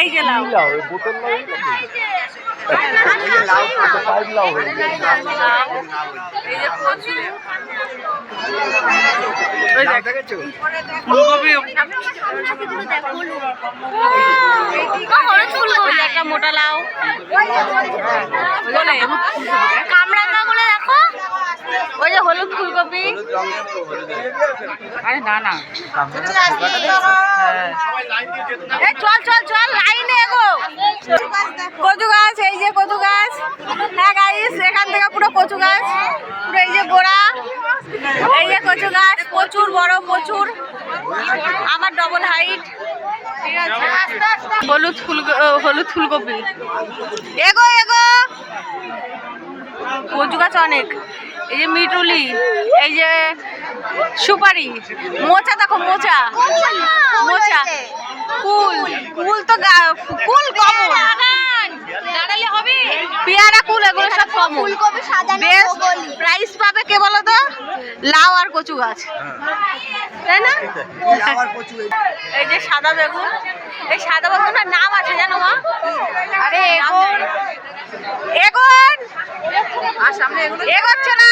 এই যে লাউ বোতল লাউ এই যে কচু ফুলকপি একটা মোটা লাউ কামরাঙ্গা বলে দেখো ওই যে হলুদ ফুলকপি আরে না না চল চল চল লাইনে এগো কচু গাছ এই যে কচু গাছ হ্যাঁ গাইস এখান থেকে পুরো কচু গাছ পুরো এই যে গোড়া এই যে কচু গাছ প্রচুর বড় প্রচুর আমার ডবল হাইট ঠিক আছে হলুদ ফুলকপি এগো এগো কচু গাছ অনেক এই যে মিটুলি এই যে সুপারি মোচা দেখো মোচা মোচা কুল কুল তো কুল কমন দাঁড়ালে হবে পেয়ারা কুল এগুলো সব কমন বেস্ট প্রাইস পাবে কে বলো তো লাউ আর কচু গাছ তাই না এই যে সাদা বেগুন এই সাদা বেগুনের নাম আছে জানো মা আরে এগোন আর সামনে এগোচ্ছে না